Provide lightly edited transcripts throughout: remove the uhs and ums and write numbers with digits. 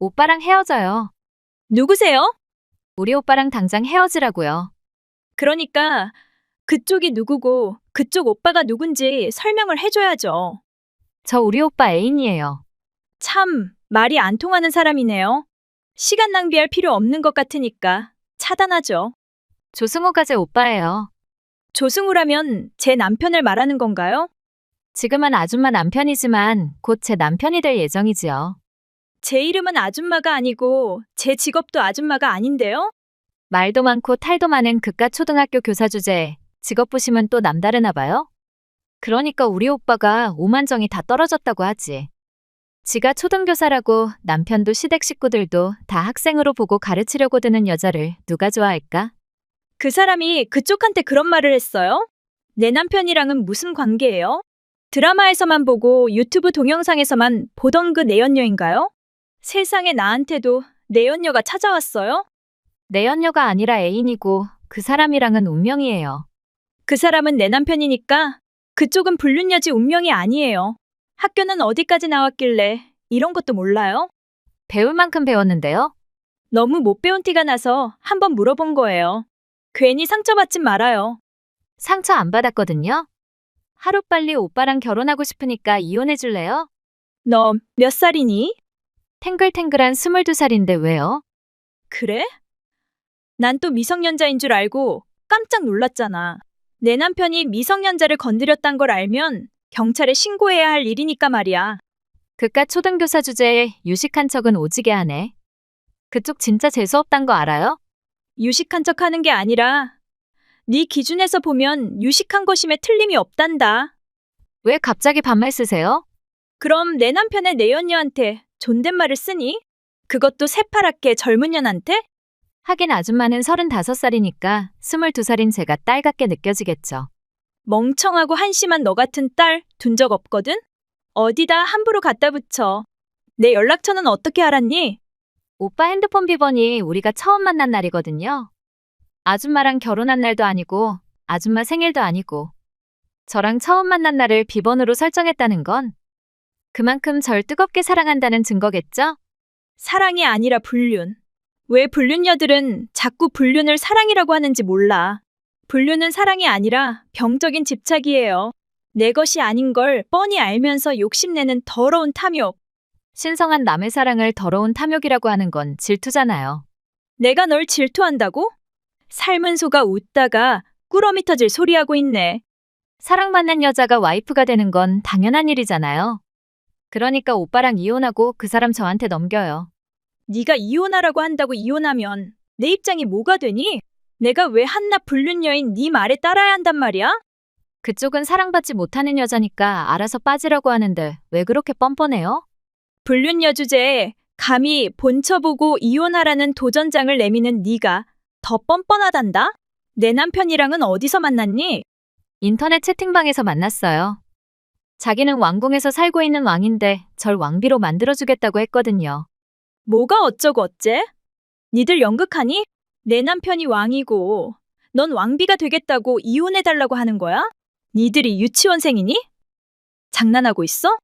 오빠랑 헤어져요. 누구세요? 우리 오빠랑 당장 헤어지라고요. 그러니까 그쪽이 누구고 그쪽 오빠가 누군지 설명을 해줘야죠. 저 우리 오빠 애인이에요. 참, 말이 안 통하는 사람이네요. 시간 낭비할 필요 없는 것 같으니까 차단하죠. 조승우가 제 오빠예요. 조승우라면 제 남편을 말하는 건가요? 지금은 아줌마 남편이지만 곧 제 남편이 될 예정이지요. 제 이름은 아줌마가 아니고 제 직업도 아줌마가 아닌데요? 말도 많고 탈도 많은 그깟 초등학교 교사 주제에 직업 부심은 또 남다르나 봐요? 그러니까 우리 오빠가 오만정이 다 떨어졌다고 하지. 지가 초등교사라고 남편도 시댁 식구들도 다 학생으로 보고 가르치려고 드는 여자를 누가 좋아할까? 그 사람이 그쪽한테 그런 말을 했어요? 내 남편이랑은 무슨 관계예요? 드라마에서만 보고 유튜브 동영상에서만 보던 그 내연녀인가요? 세상에 나한테도 내연녀가 찾아왔어요? 내연녀가 아니라 애인이고 그 사람이랑은 운명이에요. 그 사람은 내 남편이니까 그쪽은 불륜여지 운명이 아니에요. 학교는 어디까지 나왔길래 이런 것도 몰라요? 배울 만큼 배웠는데요. 너무 못 배운 티가 나서 한번 물어본 거예요. 괜히 상처받지 말아요. 상처 안 받았거든요. 하루빨리 오빠랑 결혼하고 싶으니까 이혼해 줄래요? 너 몇 살이니? 탱글탱글한 22살인데 왜요? 그래? 난 또 미성년자인 줄 알고 깜짝 놀랐잖아. 내 남편이 미성년자를 건드렸단 걸 알면 경찰에 신고해야 할 일이니까 말이야. 그깟 초등교사 주제에 유식한 척은 오지게 하네. 그쪽 진짜 재수없단 거 알아요? 유식한 척 하는 게 아니라 네 기준에서 보면 유식한 것임에 틀림이 없단다. 왜 갑자기 반말 쓰세요? 그럼 내 남편의 내연녀한테 존댓말을 쓰니? 그것도 새파랗게 젊은 년한테? 하긴 아줌마는 35살이니까 22살인 제가 딸 같게 느껴지겠죠. 멍청하고 한심한 너 같은 딸 둔 적 없거든? 어디다 함부로 갖다 붙여. 내 연락처는 어떻게 알았니? 오빠 핸드폰 비번이 우리가 처음 만난 날이거든요. 아줌마랑 결혼한 날도 아니고 아줌마 생일도 아니고 저랑 처음 만난 날을 비번으로 설정했다는 건 그만큼 절 뜨겁게 사랑한다는 증거겠죠? 사랑이 아니라 불륜. 왜 불륜녀들은 자꾸 불륜을 사랑이라고 하는지 몰라. 불륜은 사랑이 아니라 병적인 집착이에요. 내 것이 아닌 걸 뻔히 알면서 욕심내는 더러운 탐욕. 신성한 남의 사랑을 더러운 탐욕이라고 하는 건 질투잖아요. 내가 널 질투한다고? 삶은 소가 웃다가 꾸러미 터질 소리하고 있네. 사랑받는 여자가 와이프가 되는 건 당연한 일이잖아요. 그러니까 오빠랑 이혼하고 그 사람 저한테 넘겨요. 네가 이혼하라고 한다고 이혼하면 내 입장이 뭐가 되니? 내가 왜 한낱 불륜녀인 네 말에 따라야 한단 말이야? 그쪽은 사랑받지 못하는 여자니까 알아서 빠지라고 하는데 왜 그렇게 뻔뻔해요? 불륜녀 주제에 감히 본처보고 이혼하라는 도전장을 내미는 네가 더 뻔뻔하단다? 내 남편이랑은 어디서 만났니? 인터넷 채팅방에서 만났어요. 자기는 왕궁에서 살고 있는 왕인데 절 왕비로 만들어주겠다고 했거든요. 뭐가 어쩌고 어째? 니들 연극하니? 내 남편이 왕이고 넌 왕비가 되겠다고 이혼해달라고 하는 거야? 니들이 유치원생이니? 장난하고 있어?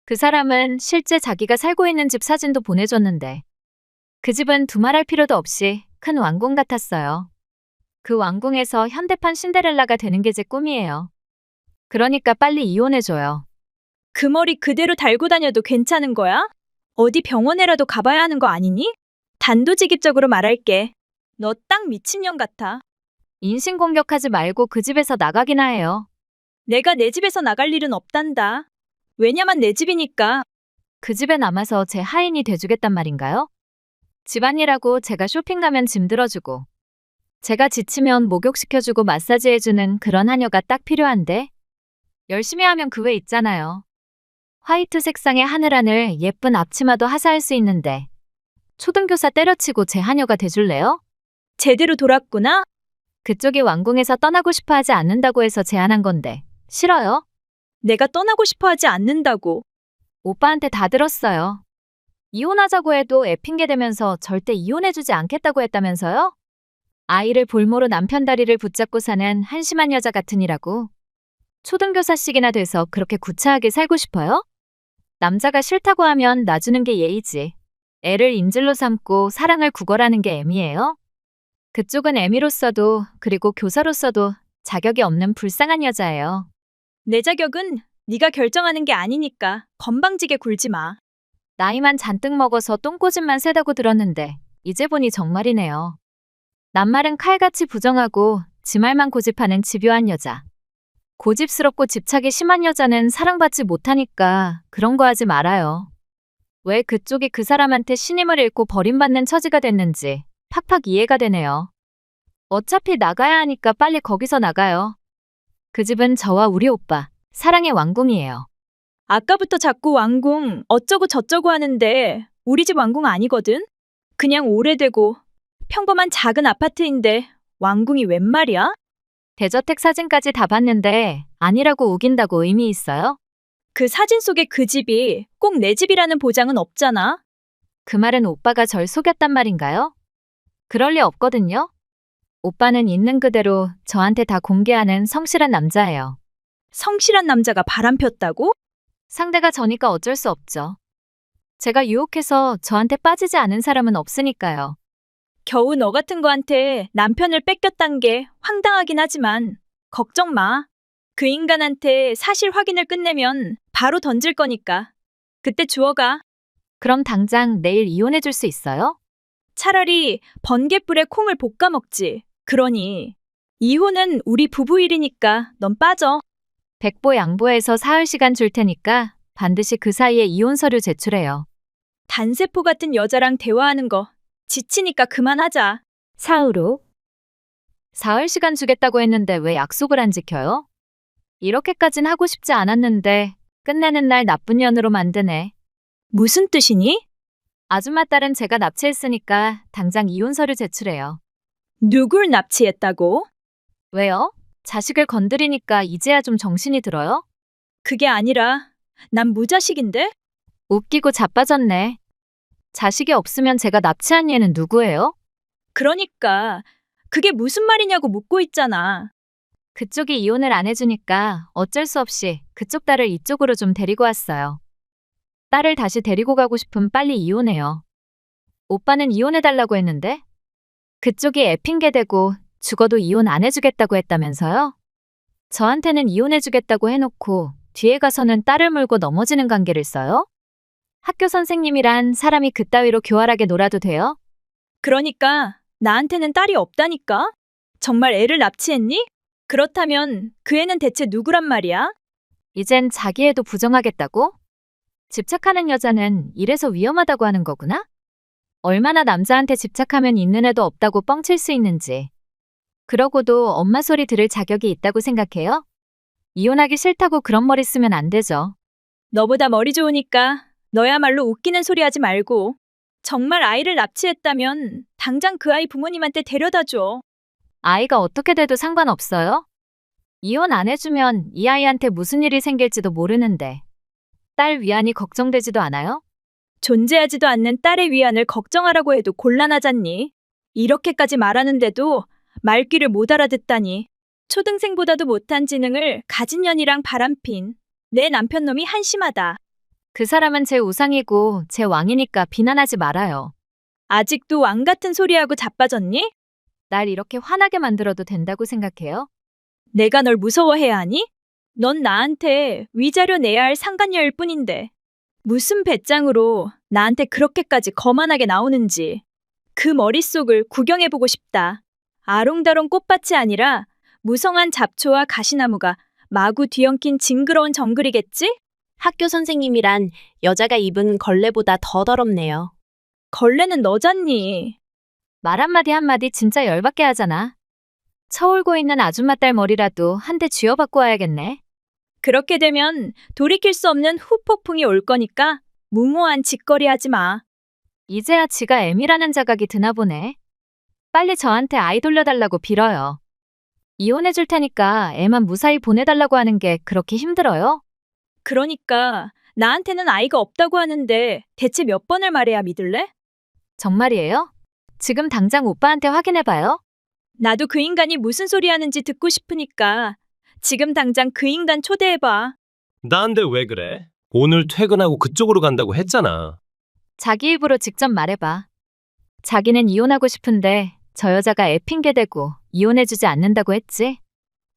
그 사람은 실제 자기가 살고 있는 집 사진도 보내줬는데 그 집은 두말할 필요도 없이 큰 왕궁 같았어요. 그 왕궁에서 현대판 신데렐라가 되는 게 제 꿈이에요. 그러니까 빨리 이혼해줘요. 그 머리 그대로 달고 다녀도 괜찮은 거야? 어디 병원에라도 가봐야 하는 거 아니니? 단도직입적으로 말할게. 너 딱 미친년 같아. 인신공격하지 말고 그 집에서 나가기나 해요. 내가 내 집에서 나갈 일은 없단다. 왜냐면 내 집이니까. 그 집에 남아서 제 하인이 돼주겠단 말인가요? 집안일하고 제가 쇼핑 가면 짐 들어주고 제가 지치면 목욕시켜주고 마사지해주는 그런 하녀가 딱 필요한데 열심히 하면 그 외 있잖아요. 화이트 색상의 하늘하늘 예쁜 앞치마도 하사할 수 있는데 초등교사 때려치고 제 하녀가 돼줄래요? 제대로 돌았구나. 그쪽이 왕궁에서 떠나고 싶어 하지 않는다고 해서 제안한 건데 싫어요? 내가 떠나고 싶어 하지 않는다고. 오빠한테 다 들었어요. 이혼하자고 해도 애 핑계 대면서 절대 이혼해주지 않겠다고 했다면서요? 아이를 볼모로 남편 다리를 붙잡고 사는 한심한 여자 같으니라고. 초등교사씩이나 돼서 그렇게 구차하게 살고 싶어요? 남자가 싫다고 하면 놔주는 게 예의지. 애를 인질로 삼고 사랑을 구걸하는 게 애미예요? 그쪽은 애미로서도 그리고 교사로서도 자격이 없는 불쌍한 여자예요. 내 자격은 네가 결정하는 게 아니니까 건방지게 굴지 마. 나이만 잔뜩 먹어서 똥꼬집만 세다고 들었는데 이제 보니 정말이네요. 낱말은 칼같이 부정하고 지 말만 고집하는 집요한 여자. 고집스럽고 집착이 심한 여자는 사랑받지 못하니까 그런 거 하지 말아요. 왜 그쪽이 그 사람한테 신임을 잃고 버림받는 처지가 됐는지 팍팍 이해가 되네요. 어차피 나가야 하니까 빨리 거기서 나가요. 그 집은 저와 우리 오빠, 사랑의 왕궁이에요. 아까부터 자꾸 왕궁 어쩌고 저쩌고 하는데 우리 집 왕궁 아니거든? 그냥 오래되고 평범한 작은 아파트인데 왕궁이 웬 말이야? 대저택 사진까지 다 봤는데 아니라고 우긴다고 의미 있어요? 그 사진 속의 그 집이 꼭 내 집이라는 보장은 없잖아. 그 말은 오빠가 절 속였단 말인가요? 그럴 리 없거든요. 오빠는 있는 그대로 저한테 다 공개하는 성실한 남자예요. 성실한 남자가 바람폈다고? 상대가 저니까 어쩔 수 없죠. 제가 유혹해서 저한테 빠지지 않은 사람은 없으니까요. 겨우 너 같은 거한테 남편을 뺏겼단 게 황당하긴 하지만 걱정 마. 그 인간한테 사실 확인을 끝내면 바로 던질 거니까. 그때 주워가. 그럼 당장 내일 이혼해 줄 수 있어요? 차라리 번갯불에 콩을 볶아 먹지. 그러니 이혼은 우리 부부 일이니까 넌 빠져. 백보 양보해서 사흘 시간 줄 테니까 반드시 그 사이에 이혼 서류 제출해요. 단세포 같은 여자랑 대화하는 거 지치니까 그만하자. 사흘로? 사흘 시간 주겠다고 했는데 왜 약속을 안 지켜요? 이렇게까진 하고 싶지 않았는데 끝내는 날 나쁜 년으로 만드네. 무슨 뜻이니? 아줌마 딸은 제가 납치했으니까 당장 이혼 서류 제출해요. 누굴 납치했다고? 왜요? 자식을 건드리니까 이제야 좀 정신이 들어요? 그게 아니라 난 무자식인데? 웃기고 자빠졌네. 자식이 없으면 제가 납치한 얘는 누구예요? 그러니까 그게 무슨 말이냐고 묻고 있잖아. 그쪽이 이혼을 안 해주니까 어쩔 수 없이 그쪽 딸을 이쪽으로 좀 데리고 왔어요. 딸을 다시 데리고 가고 싶으면 빨리 이혼해요. 오빠는 이혼해달라고 했는데? 그쪽이 애핑계대고 죽어도 이혼 안 해주겠다고 했다면서요? 저한테는 이혼해주겠다고 해놓고 뒤에 가서는 딸을 물고 넘어지는 관계를 써요? 학교 선생님이란 사람이 그따위로 교활하게 놀아도 돼요? 그러니까 나한테는 딸이 없다니까? 정말 애를 납치했니? 그렇다면 그 애는 대체 누구란 말이야? 이젠 자기 애도 부정하겠다고? 집착하는 여자는 이래서 위험하다고 하는 거구나? 얼마나 남자한테 집착하면 있는 애도 없다고 뻥칠 수 있는지. 그러고도 엄마 소리 들을 자격이 있다고 생각해요? 이혼하기 싫다고 그런 머리 쓰면 안 되죠. 너보다 머리 좋으니까 너야말로 웃기는 소리 하지 말고 정말 아이를 납치했다면 당장 그 아이 부모님한테 데려다 줘. 아이가 어떻게 돼도 상관없어요? 이혼 안 해주면 이 아이한테 무슨 일이 생길지도 모르는데. 딸 위안이 걱정되지도 않아요? 존재하지도 않는 딸의 위안을 걱정하라고 해도 곤란하잖니. 이렇게까지 말하는데도 말귀를 못 알아듣다니. 초등생보다도 못한 지능을 가진 년이랑 바람핀 내 남편놈이 한심하다. 그 사람은 제 우상이고 제 왕이니까 비난하지 말아요. 아직도 왕 같은 소리하고 자빠졌니? 날 이렇게 화나게 만들어도 된다고 생각해요? 내가 널 무서워해야 하니? 넌 나한테 위자료 내야 할 상간녀일 뿐인데 무슨 배짱으로 나한테 그렇게까지 거만하게 나오는지 그 머릿속을 구경해보고 싶다. 아롱다롱 꽃밭이 아니라 무성한 잡초와 가시나무가 마구 뒤엉킨 징그러운 정글이겠지? 학교 선생님이란 여자가 입은 걸레보다 더 더럽네요. 걸레는 너잖니. 말 한마디 한마디 진짜 열받게 하잖아. 처울고 있는 아줌마 딸 머리라도 한 대 쥐어받고 와야겠네. 그렇게 되면 돌이킬 수 없는 후폭풍이 올 거니까 무모한 짓거리 하지 마. 이제야 지가 애미라는 자각이 드나 보네. 빨리 저한테 아이 돌려달라고 빌어요. 이혼해 줄 테니까 애만 무사히 보내달라고 하는 게 그렇게 힘들어요? 그러니까 나한테는 아이가 없다고 하는데 대체 몇 번을 말해야 믿을래? 정말이에요? 지금 당장 오빠한테 확인해봐요. 나도 그 인간이 무슨 소리 하는지 듣고 싶으니까 지금 당장 그 인간 초대해봐. 나한테 왜 그래? 오늘 퇴근하고 그쪽으로 간다고 했잖아. 자기 입으로 직접 말해봐. 자기는 이혼하고 싶은데 저 여자가 애 핑계 대고 이혼해주지 않는다고 했지?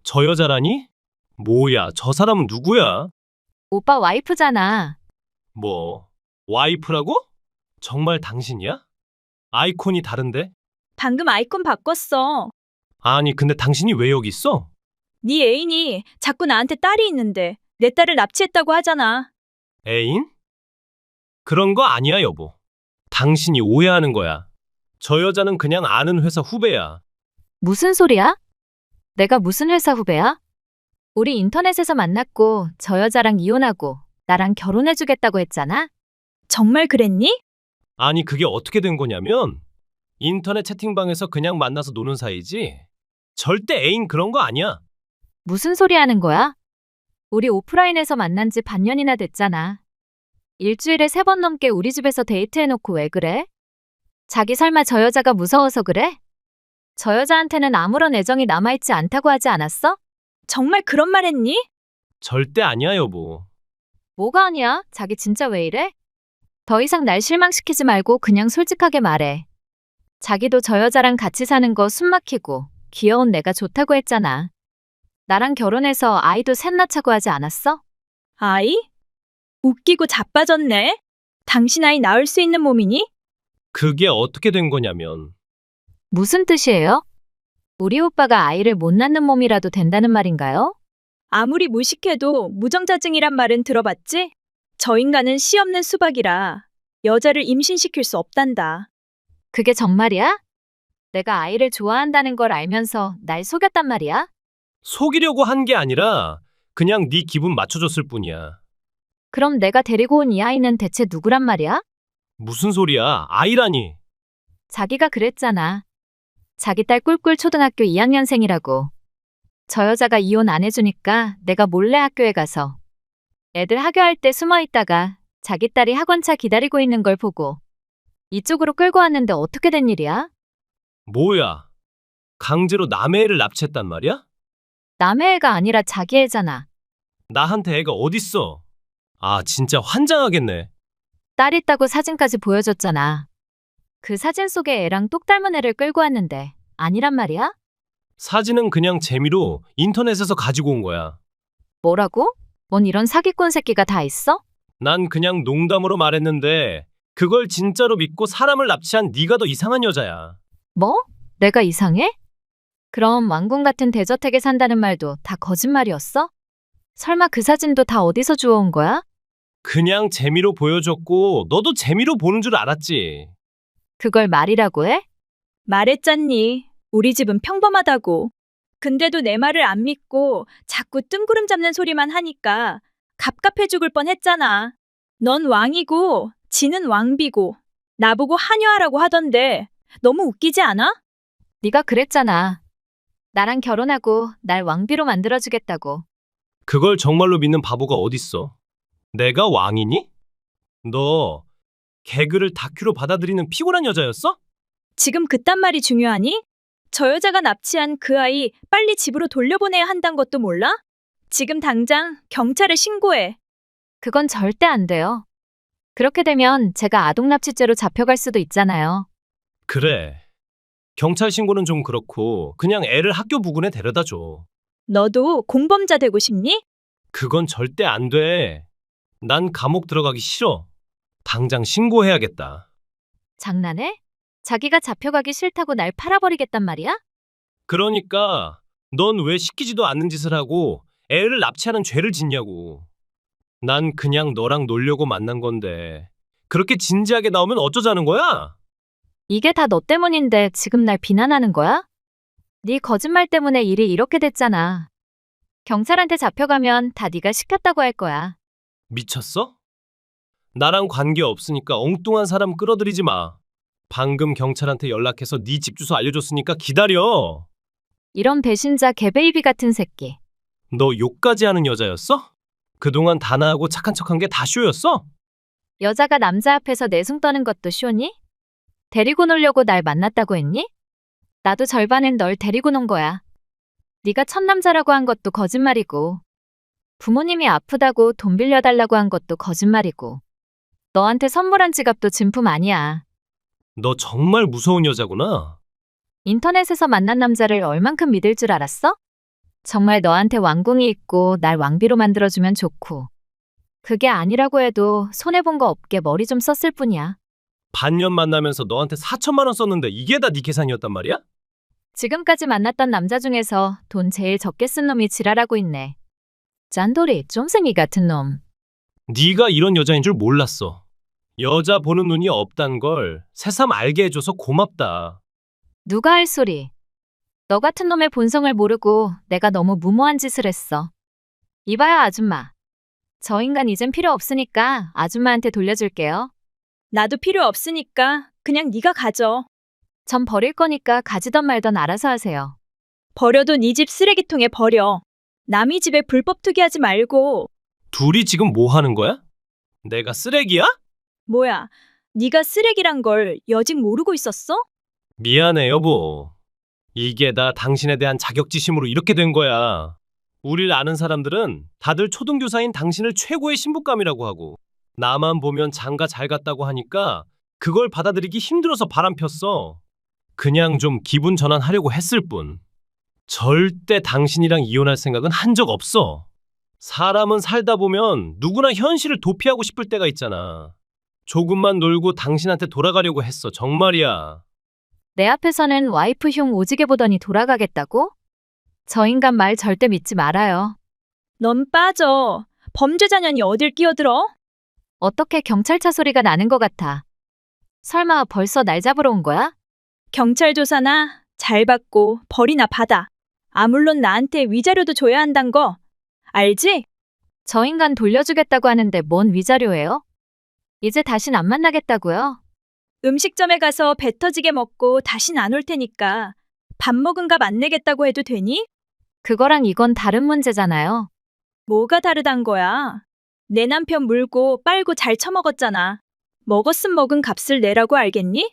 저 여자라니? 뭐야, 저 사람은 누구야? 오빠 와이프잖아. 뭐, 와이프라고? 정말 당신이야? 아이콘이 다른데? 방금 아이콘 바꿨어. 아니, 근데 당신이 왜 여기 있어? 네 애인이 자꾸 나한테 딸이 있는데 내 딸을 납치했다고 하잖아. 애인? 그런 거 아니야, 여보. 당신이 오해하는 거야. 저 여자는 그냥 아는 회사 후배야. 무슨 소리야? 내가 무슨 회사 후배야? 우리 인터넷에서 만났고 저 여자랑 이혼하고 나랑 결혼해주겠다고 했잖아? 정말 그랬니? 아니, 그게 어떻게 된 거냐면 인터넷 채팅방에서 그냥 만나서 노는 사이지. 절대 애인 그런 거 아니야. 무슨 소리 하는 거야? 우리 오프라인에서 만난 지 반년이나 됐잖아. 일주일에 3번 넘게 우리 집에서 데이트해놓고 왜 그래? 자기 설마 저 여자가 무서워서 그래? 저 여자한테는 아무런 애정이 남아있지 않다고 하지 않았어? 정말 그런 말 했니? 절대 아니야, 여보. 뭐가 아니야? 자기 진짜 왜 이래? 더 이상 날 실망시키지 말고 그냥 솔직하게 말해. 자기도 저 여자랑 같이 사는 거 숨막히고 귀여운 내가 좋다고 했잖아. 나랑 결혼해서 아이도 셋 낳자고 하지 않았어? 아이? 웃기고 자빠졌네. 당신 아이 낳을 수 있는 몸이니? 그게 어떻게 된 거냐면 무슨 뜻이에요? 우리 오빠가 아이를 못 낳는 몸이라도 된다는 말인가요? 아무리 무식해도 무정자증이란 말은 들어봤지? 저 인간은 씨 없는 수박이라 여자를 임신시킬 수 없단다. 그게 정말이야? 내가 아이를 좋아한다는 걸 알면서 날 속였단 말이야? 속이려고 한 게 아니라 그냥 네 기분 맞춰줬을 뿐이야. 그럼 내가 데리고 온 이 아이는 대체 누구란 말이야? 무슨 소리야? 아이라니. 자기가 그랬잖아. 자기 딸 꿀꿀 초등학교 2학년생이라고. 저 여자가 이혼 안 해주니까 내가 몰래 학교에 가서 애들 하교할 때 숨어 있다가 자기 딸이 학원차 기다리고 있는 걸 보고 이쪽으로 끌고 왔는데 어떻게 된 일이야? 뭐야? 강제로 남의 애를 납치했단 말이야? 남의 애가 아니라 자기 애잖아. 나한테 애가 어딨어? 아, 진짜 환장하겠네. 딸 있다고 사진까지 보여줬잖아. 그 사진 속에 애랑 똑 닮은 애를 끌고 왔는데 아니란 말이야? 사진은 그냥 재미로 인터넷에서 가지고 온 거야. 뭐라고? 뭔 이런 사기꾼 새끼가 다 있어? 난 그냥 농담으로 말했는데 그걸 진짜로 믿고 사람을 납치한 네가 더 이상한 여자야. 뭐? 내가 이상해? 그럼 왕궁 같은 대저택에 산다는 말도 다 거짓말이었어? 설마 그 사진도 다 어디서 주워온 거야? 그냥 재미로 보여줬고 너도 재미로 보는 줄 알았지. 그걸 말이라고 해? 말했잖니. 우리 집은 평범하다고. 근데도 내 말을 안 믿고 자꾸 뜬구름 잡는 소리만 하니까 갑갑해 죽을 뻔했잖아. 넌 왕이고 지는 왕비고 나보고 하녀하라고 하던데 너무 웃기지 않아? 네가 그랬잖아. 나랑 결혼하고 날 왕비로 만들어주겠다고. 그걸 정말로 믿는 바보가 어딨어. 내가 왕이니? 너 개그를 다큐로 받아들이는 피곤한 여자였어? 지금 그딴 말이 중요하니? 저 여자가 납치한 그 아이 빨리 집으로 돌려보내야 한다는 것도 몰라? 지금 당장 경찰에 신고해. 그건 절대 안 돼요. 그렇게 되면 제가 아동납치죄로 잡혀갈 수도 있잖아요. 그래. 경찰 신고는 좀 그렇고 그냥 애를 학교 부근에 데려다 줘. 너도 공범자 되고 싶니? 그건 절대 안 돼. 난 감옥 들어가기 싫어. 당장 신고해야겠다. 장난해? 자기가 잡혀가기 싫다고 날 팔아버리겠단 말이야? 그러니까 넌 왜 시키지도 않는 짓을 하고 애를 납치하는 죄를 짓냐고. 난 그냥 너랑 놀려고 만난 건데 그렇게 진지하게 나오면 어쩌자는 거야? 이게 다 너 때문인데 지금 날 비난하는 거야? 네 거짓말 때문에 일이 이렇게 됐잖아. 경찰한테 잡혀가면 다 네가 시켰다고 할 거야. 미쳤어? 나랑 관계 없으니까 엉뚱한 사람 끌어들이지 마. 방금 경찰한테 연락해서 네 집 주소 알려줬으니까 기다려. 이런 배신자 개베이비 같은 새끼. 너 욕까지 하는 여자였어? 그동안 단아하고 착한 척한 게 다 쇼였어? 여자가 남자 앞에서 내숭 떠는 것도 쇼니? 데리고 놀려고 날 만났다고 했니? 나도 절반은 널 데리고 논 거야. 네가 첫 남자라고 한 것도 거짓말이고 부모님이 아프다고 돈 빌려달라고 한 것도 거짓말이고 너한테 선물한 지갑도 진품 아니야. 너 정말 무서운 여자구나. 인터넷에서 만난 남자를 얼만큼 믿을 줄 알았어? 정말 너한테 왕궁이 있고 날 왕비로 만들어주면 좋고. 그게 아니라고 해도 손해본 거 없게 머리 좀 썼을 뿐이야. 반년 만나면서 너한테 4천만 원 썼는데 이게 다 네 계산이었단 말이야? 지금까지 만났던 남자 중에서 돈 제일 적게 쓴 놈이 지랄하고 있네. 짠돌이, 쫌생이 같은 놈. 네가 이런 여자인 줄 몰랐어. 여자 보는 눈이 없단 걸 새삼 알게 해줘서 고맙다. 누가 할 소리. 너 같은 놈의 본성을 모르고 내가 너무 무모한 짓을 했어. 이봐요, 아줌마. 저 인간 이젠 필요 없으니까 아줌마한테 돌려줄게요. 나도 필요 없으니까 그냥 네가 가져. 전 버릴 거니까 가지던 말던 알아서 하세요. 버려도 네 집 쓰레기통에 버려. 남의 집에 불법 투기하지 말고. 둘이 지금 뭐 하는 거야? 내가 쓰레기야? 뭐야, 네가 쓰레기란 걸 여직 모르고 있었어? 미안해, 여보. 이게 다 당신에 대한 자격지심으로 이렇게 된 거야. 우릴 아는 사람들은 다들 초등교사인 당신을 최고의 신부감이라고 하고 나만 보면 장가 잘 갔다고 하니까 그걸 받아들이기 힘들어서 바람 폈어. 그냥 좀 기분 전환하려고 했을 뿐. 절대 당신이랑 이혼할 생각은 한 적 없어. 사람은 살다 보면 누구나 현실을 도피하고 싶을 때가 있잖아. 조금만 놀고 당신한테 돌아가려고 했어. 정말이야. 내 앞에서는 와이프 흉 오지게 보더니 돌아가겠다고? 저 인간 말 절대 믿지 말아요. 넌 빠져. 범죄자년이 어딜 끼어들어? 어떻게 경찰차 소리가 나는 것 같아. 설마 벌써 날 잡으러 온 거야? 경찰 조사나 잘 받고 벌이나 받아. 아, 물론 나한테 위자료도 줘야 한단 거. 알지? 저 인간 돌려주겠다고 하는데 뭔 위자료예요? 이제 다신 안 만나겠다고요? 음식점에 가서 배 터지게 먹고 다신 안 올 테니까 밥 먹은 값 안 내겠다고 해도 되니? 그거랑 이건 다른 문제잖아요. 뭐가 다르단 거야? 내 남편 물고 빨고 잘 처먹었잖아. 먹었음 먹은 값을 내라고 알겠니?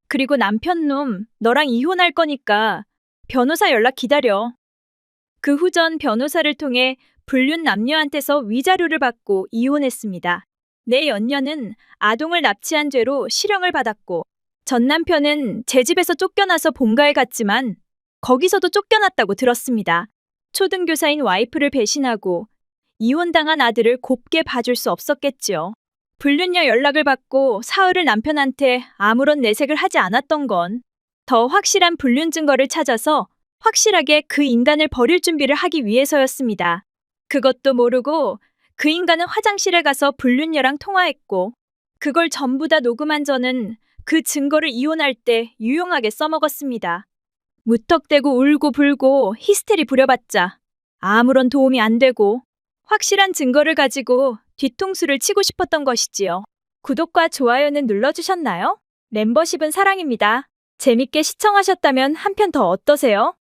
그리고 남편 놈 너랑 이혼할 거니까 변호사 연락 기다려. 그 후 전 변호사를 통해 불륜 남녀한테서 위자료를 받고 이혼했습니다. 내 연녀는 아동을 납치한 죄로 실형을 받았고 전 남편은 제 집에서 쫓겨나서 본가에 갔지만 거기서도 쫓겨났다고 들었습니다. 초등교사인 와이프를 배신하고 이혼당한 아들을 곱게 봐줄 수 없었겠지요. 불륜녀 연락을 받고 사흘을 남편한테 아무런 내색을 하지 않았던 건 더 확실한 불륜 증거를 찾아서 확실하게 그 인간을 버릴 준비를 하기 위해서였습니다. 그것도 모르고 그 인간은 화장실에 가서 불륜녀랑 통화했고 그걸 전부 다 녹음한 저는 그 증거를 이혼할 때 유용하게 써먹었습니다. 무턱대고 울고 불고 히스테리 부려봤자 아무런 도움이 안 되고 확실한 증거를 가지고 뒤통수를 치고 싶었던 것이지요. 구독과 좋아요는 눌러주셨나요? 멤버십은 사랑입니다. 재밌게 시청하셨다면 한 편 더 어떠세요?